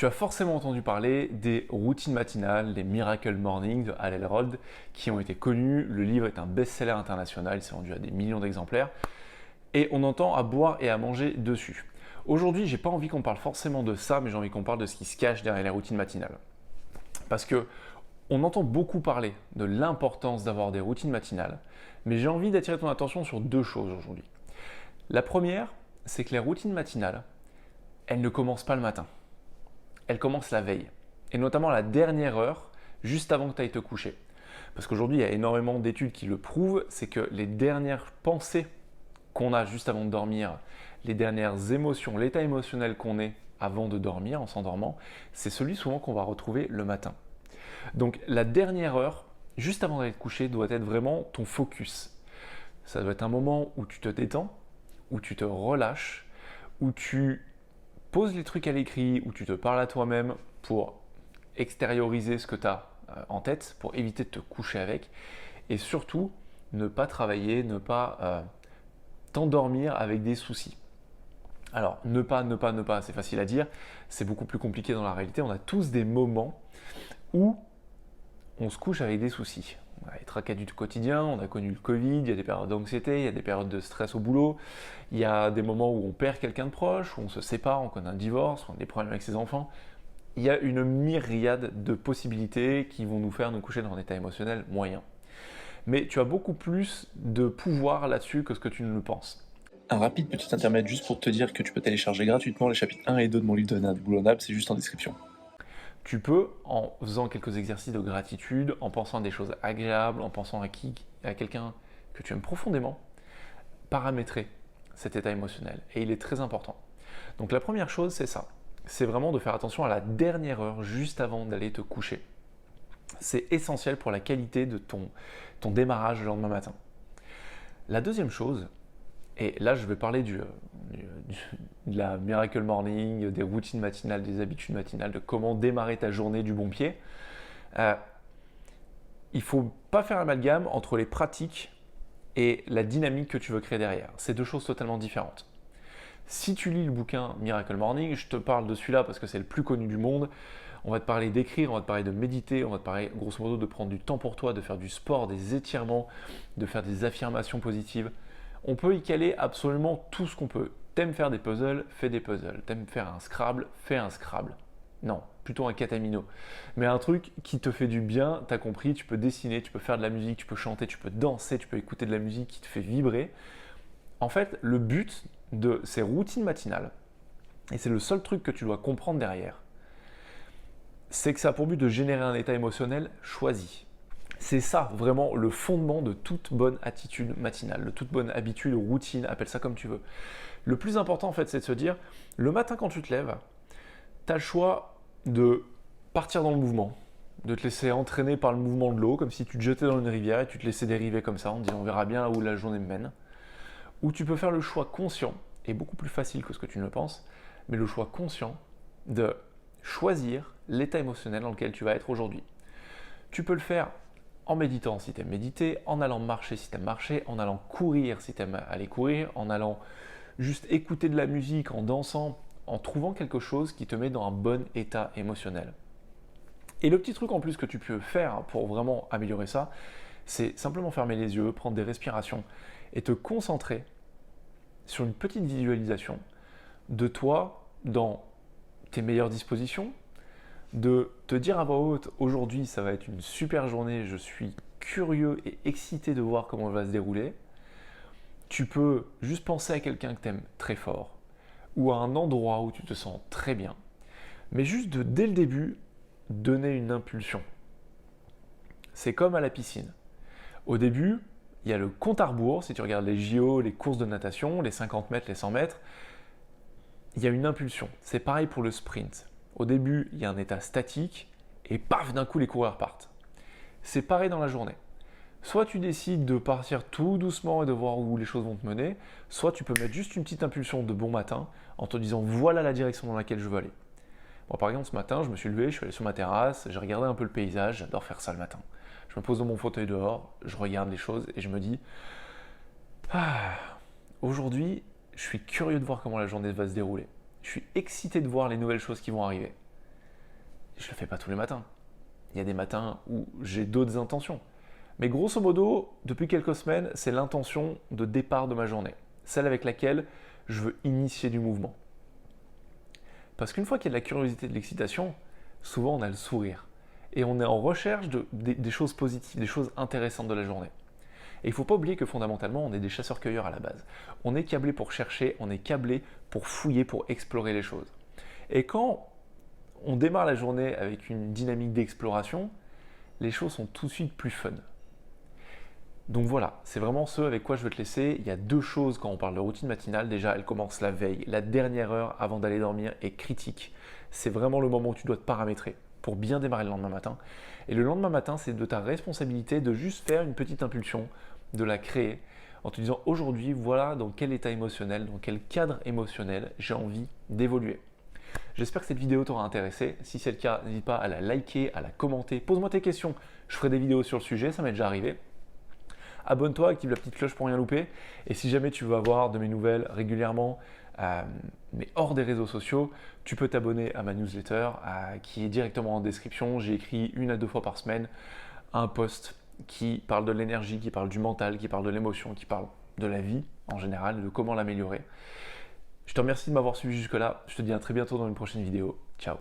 Tu as forcément entendu parler des routines matinales, des Miracle Morning de Hal Elrod, qui ont été connus. Le livre est un best-seller international, il s'est vendu à des millions d'exemplaires. Et on entend à boire et à manger dessus. Aujourd'hui, j'ai pas envie qu'on parle forcément de ça, mais j'ai envie qu'on parle de ce qui se cache derrière les routines matinales. Parce que on entend beaucoup parler de l'importance d'avoir des routines matinales, mais j'ai envie d'attirer ton attention sur deux choses aujourd'hui. La première, c'est que les routines matinales, elles ne commencent pas le matin. Elles commencent la veille. Et notamment la dernière heure, juste avant que tu ailles te coucher. Parce qu'aujourd'hui, il y a énormément d'études qui le prouvent, c'est que les dernières pensées qu'on a juste avant de dormir, les dernières émotions, l'état émotionnel qu'on est avant de dormir, en s'endormant, c'est celui souvent qu'on va retrouver le matin. Donc la dernière heure, juste avant d'aller te coucher, doit être vraiment ton focus. Ça doit être un moment où tu te détends, où tu te relâches, où tu poses les trucs à l'écrit, où tu te parles à toi-même pour extérioriser ce que tu as en tête, pour éviter de te coucher avec, et surtout ne pas travailler, ne pas t'endormir avec des soucis. Alors, ne pas, c'est facile à dire, c'est beaucoup plus compliqué dans la réalité. On a tous des moments où on se couche avec des soucis. On a les tracas du quotidien, on a connu le Covid, il y a des périodes d'anxiété, il y a des périodes de stress au boulot, il y a des moments où on perd quelqu'un de proche, où on se sépare, on connaît un divorce, on a des problèmes avec ses enfants. Il y a une myriade de possibilités qui vont nous faire nous coucher dans un état émotionnel moyen. Mais tu as beaucoup plus de pouvoir là-dessus que ce que tu ne le penses. Un rapide petit intermède juste pour te dire que tu peux télécharger gratuitement les chapitres 1 et 2 de mon livre de Inboulonnable, c'est juste en description. Tu peux, en faisant quelques exercices de gratitude, en pensant à des choses agréables, en pensant à quelqu'un que tu aimes profondément, paramétrer cet état émotionnel. Et il est très important. Donc la première chose, c'est ça. C'est vraiment de faire attention à la dernière heure, juste avant d'aller te coucher. C'est essentiel pour la qualité de ton démarrage le lendemain matin. La deuxième chose, et là je vais parler de la Miracle Morning, des routines matinales, des habitudes matinales, de comment démarrer ta journée du bon pied. Il ne faut pas faire amalgame entre les pratiques et la dynamique que tu veux créer derrière. C'est deux choses totalement différentes. Si tu lis le bouquin Miracle Morning, je te parle de celui-là parce que c'est le plus connu du monde. On va te parler d'écrire, on va te parler de méditer, on va te parler grosso modo de prendre du temps pour toi, de faire du sport, des étirements, de faire des affirmations positives. On peut y caler absolument tout ce qu'on peut. T'aimes faire des puzzles, fais des puzzles. T'aimes faire un Scrabble, fais un Scrabble. Non, plutôt un catamino. Mais un truc qui te fait du bien, t'as compris, tu peux dessiner, tu peux faire de la musique, tu peux chanter, tu peux danser, tu peux écouter de la musique qui te fait vibrer. En fait, le but de ces routines matinales, et c'est le seul truc que tu dois comprendre derrière, c'est que ça a pour but de générer un état émotionnel choisi. C'est ça vraiment le fondement de toute bonne attitude matinale, de toute bonne habitude, routine, appelle ça comme tu veux. Le plus important en fait, c'est de se dire, le matin quand tu te lèves, tu as le choix de partir dans le mouvement, de te laisser entraîner par le mouvement de l'eau, comme si tu te jetais dans une rivière et tu te laissais dériver comme ça en disant on verra bien là où la journée me mène. Ou tu peux faire le choix conscient, et beaucoup plus facile que ce que tu ne le penses, mais le choix conscient de choisir l'état émotionnel dans lequel tu vas être aujourd'hui. Tu peux le faire en méditant si tu aimes méditer, en allant marcher si tu aimes marcher, en allant courir si tu aimes aller courir, en allant juste écouter de la musique, en dansant, en trouvant quelque chose qui te met dans un bon état émotionnel. Et le petit truc en plus que tu peux faire pour vraiment améliorer ça, c'est simplement fermer les yeux, prendre des respirations et te concentrer sur une petite visualisation de toi dans tes meilleures dispositions, de te dire à voix haute, aujourd'hui ça va être une super journée, je suis curieux et excité de voir comment elle va se dérouler. Tu peux juste penser à quelqu'un que tu aimes très fort ou à un endroit où tu te sens très bien, mais juste dès le début, donner une impulsion. C'est comme à la piscine. Au début, il y a le compte à rebours, si tu regardes les JO, les courses de natation, les 50 mètres, les 100 mètres, il y a une impulsion. C'est pareil pour le sprint. Au début, il y a un état statique et paf, d'un coup, les coureurs partent. C'est pareil dans la journée. Soit tu décides de partir tout doucement et de voir où les choses vont te mener, soit tu peux mettre juste une petite impulsion de bon matin en te disant voilà la direction dans laquelle je veux aller. Moi, par exemple, ce matin, je me suis levé, je suis allé sur ma terrasse, j'ai regardé un peu le paysage, j'adore faire ça le matin. Je me pose dans mon fauteuil dehors, je regarde les choses et je me dis aujourd'hui, je suis curieux de voir comment la journée va se dérouler. Je suis excité de voir les nouvelles choses qui vont arriver. Je ne le fais pas tous les matins. Il y a des matins où j'ai d'autres intentions. Mais grosso modo, depuis quelques semaines, c'est l'intention de départ de ma journée. Celle avec laquelle je veux initier du mouvement. Parce qu'une fois qu'il y a de la curiosité et de l'excitation, souvent on a le sourire. Et on est en recherche des choses positives, des choses intéressantes de la journée. Et il ne faut pas oublier que fondamentalement, on est des chasseurs-cueilleurs à la base. On est câblé pour chercher, on est câblé pour fouiller, pour explorer les choses. Et quand on démarre la journée avec une dynamique d'exploration, les choses sont tout de suite plus fun. Donc voilà, c'est vraiment ce avec quoi je veux te laisser. Il y a deux choses quand on parle de routine matinale. Déjà, elle commence la veille. La dernière heure avant d'aller dormir est critique. C'est vraiment le moment où tu dois te paramétrer pour bien démarrer le lendemain matin. Et le lendemain matin, c'est de ta responsabilité de juste faire une petite impulsion, de la créer en te disant aujourd'hui, voilà dans quel état émotionnel, dans quel cadre émotionnel j'ai envie d'évoluer. J'espère que cette vidéo t'aura intéressé. Si c'est le cas, n'hésite pas à la liker, à la commenter. Pose-moi tes questions. Je ferai des vidéos sur le sujet, ça m'est déjà arrivé. Abonne-toi, active la petite cloche pour rien louper. Et si jamais tu veux avoir de mes nouvelles régulièrement, mais hors des réseaux sociaux, tu peux t'abonner à ma newsletter qui est directement en description. J'ai écrit 1 à 2 fois par semaine un post qui parle de l'énergie, qui parle du mental, qui parle de l'émotion, qui parle de la vie en général, de comment l'améliorer. Je te remercie de m'avoir suivi jusque-là. Je te dis à très bientôt dans une prochaine vidéo. Ciao.